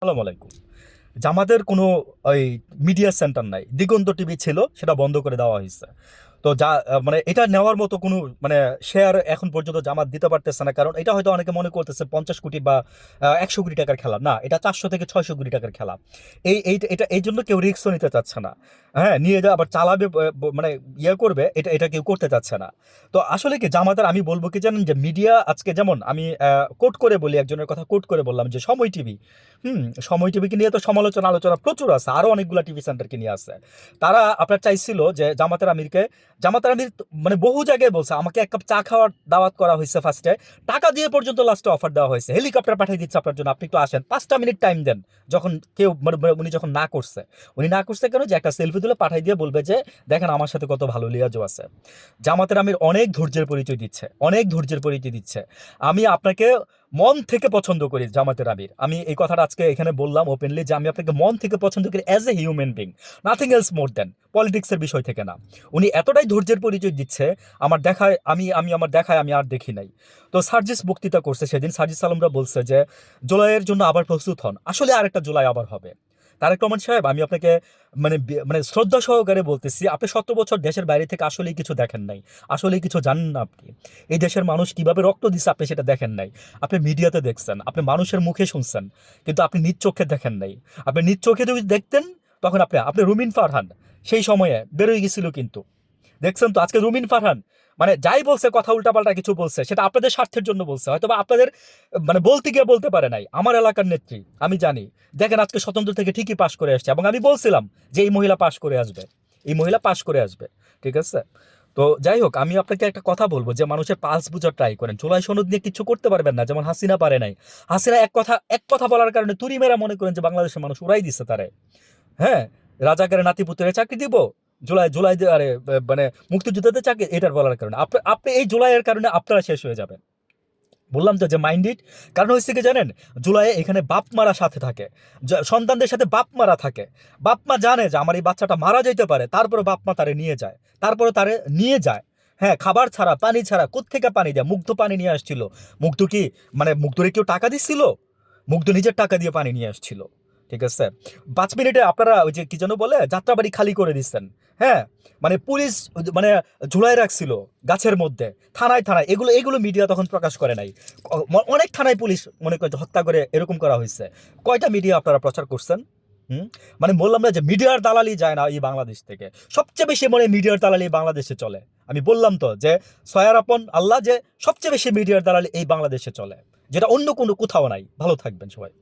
আসসালামু আলাইকুম। জামাতের কোনো ওই মিডিয়া সেন্টার নাই। দিগন্ত টিভি ছিল, সেটা বন্ধ করে দেওয়া হয়েছে। তো মানে এটা নেওয়ার মতো কোনো মানে শেয়ার এখন পর্যন্ত জামাত দিতে পারতেছে না। কারণ এটা হয়তো অনেকে মনে করতেছে 50 কোটি বা 100 কোটি টাকার খেলা। না, এটা 400 থেকে 600 কোটি টাকার খেলা। এটা এই জন্য কেউ রিস্কও নিতে চাচ্ছে না। হ্যাঁ, নিয়ে যা আবার চালাবে, মানে ইয়ে করবে, এটা কেউ করতে চাচ্ছে না। তো আসলে কি জামাতের আমি বলবো কি জানেন, যে মিডিয়া আজকে যেমন আমি কোট করে বলি, একজনের কথা কোট করে বললাম যে সময় টিভি। সময় টিভিকে নিয়ে তো সমালোচনা আলোচনা প্রচুর আছে, আরো অনেকগুলো টিভি সেন্টারকে নিয়ে আছে। তারা আপনার চাইছিল যে জামাতের আমির মানে বহু জায়গায় বলছে আমাকে এক কাপ চা খাওয়ার দাওয়াত করা হয়েছে, ফার্স্টে টাকা দিয়ে পর্যন্ত লাস্টে অফার দেওয়া হয়েছে, হেলিকপ্টার পাঠিয়ে দিচ্ছে আপনার জন্য, আপনি একটু আসেন 5টা মিনিট টাইম দেন। যখন কেউ উনি যখন না করছে কেন, যে একটা সেলফি তুলে পাঠিয়ে দিয়ে বলবে যে দেখেন আমার সাথে কত ভালো লিয়াজও আছে। জামাতের আমির অনেক ধৈর্যের পরিচয় দিচ্ছে, অনেক ধৈর্যের পরিচয় দিচ্ছে। আমি আপনাকে মন থেকে পছন্দ করি জামাতের আমির। আমি এই কথাটা আজকে এখানে বললাম ওপেনলি, যে আমি আপনাকে মন থেকে পছন্দ করি as a human being, nothing else more than, পলিটিক্সের বিষয় থেকে না। উনি এতটাই ধৈর্যের পরিচয় দিচ্ছে, আমি আর দেখি নাই। তো সার্জিস বক্তৃতা করছে সেদিন, সার্জিস আলমরা বলছে যে জুলাইয়ের জন্য আবার প্রস্তুত হন। আসলে আরেকটা জুলাই আবার হবে। তারেক রহমান সাহেব, আমি আপনাকে মানে শ্রদ্ধা সহকারে বলতেছি, আপনি 17 বছর দেশের বাইরে থেকে আসলেই কিছু দেখেন নাই, আসলেই কিছু জানেন না আপনি। এই দেশের মানুষ কিভাবে রক্ত দিচ্ছে আপনি সেটা দেখেন নাই। আপনি মিডিয়াতে দেখছেন, আপনি মানুষের মুখে শুনছেন, কিন্তু আপনি নিজ চোখে দেখেন নাই। আপনি নিজ চোখে যদি দেখতেন, তখন আপনি রুমিন ফারহান সেই সময়ে বেরোয় গেছিল কিন্তু। দেখছেন তো আজকে রুমিন ফারহান মানে যাই বলছে, কথা উল্টাপাল্টা কিছু বলছে, সেটা আপনাদের স্বার্থের জন্য বলছে, হয়তো বা আপনাদের মানে বলতে গিয়ে বলতে পারে নাই। আমার এলাকার নেত্রী, আমি জানি। দেখেন আজকে স্বতন্ত্র থেকে ঠিকই পাশ করে আসছে, এবং আমি বলছিলাম যে এই মহিলা পাশ করে আসবে, এই মহিলা পাশ করে আসবে। ঠিক আছে। তো যাই হোক, আমি আপনাকে একটা কথা বলবো, যে মানুষের পালস বুঝার ট্রাই করেন। জুলাই সনদ নিয়ে কিছু করতে পারবেন না, যেমন হাসিনা পারে নাই। হাসিনা এক কথা বলার কারণে তুরি মেরা মনে করেন যে বাংলাদেশের মানুষ উড়াই দিচ্ছে তারে। হ্যাঁ, রাজাকারের নাতিপুত্রের চাকরি দিব, জুলাই জুলাই আরে মানে মুক্তিযুদ্ধতে চাকরি, এটার বলার কারণে আপনি আপনি এই জুলাইয়ের কারণে আপনারা শেষ হয়ে যাবেন। বললাম তো যে মাইন্ড ইট। কারণ হচ্ছে কি জানেন, জুলাইয়ে এখানে বাপ মারা সাথে থাকে, সন্তানদের সাথে বাপ মারা থাকে। বাপ মা জানে যে আমার এই বাচ্চাটা মারা যেতে পারে, তারপরে বাপ মা তারে নিয়ে যায়, তারপরে তারে নিয়ে যায়। হ্যাঁ, খাবার ছাড়া, পানি ছাড়া, কোত্থেকে পানি দেয়? মুগ্ধ পানি নিয়ে আসছিল। মুগ্ধ কি মানে মুগ্ধরে কেউ টাকা দিচ্ছিল? মুগ্ধ নিজের টাকা দিয়ে পানি নিয়ে আসছিল। ঠিক আছে। 5 মিনিটে আপনারা ওই যে কি যেন বলে, যাত্রাবাড়ি খালি করে দিচ্ছেন। হ্যাঁ, মানে পুলিশ মানে ঝুলাই রাখছিল গাছের মধ্যে, থানায় থানায়, এগুলো এগুলো মিডিয়া তখন প্রকাশ করে নাই। অনেক থানায় পুলিশ মনে করে যে হত্যা করে এরকম করা হয়েছে। কয়টা মিডিয়া আপনারা প্রচার করছেন? হুম। মানে বললাম না যে মিডিয়ার দালালি যায় না এই বাংলাদেশ থেকে, সবচেয়ে বেশি মনে মিডিয়ার দালালি বাংলাদেশে চলে। আমি বললাম তো যে সয়ার আপন আল্লাহ, যে সবচেয়ে বেশি মিডিয়ার দালালি এই বাংলাদেশে চলে, যেটা অন্য কোনো কোথাও নাই। ভালো থাকবেন সবাই।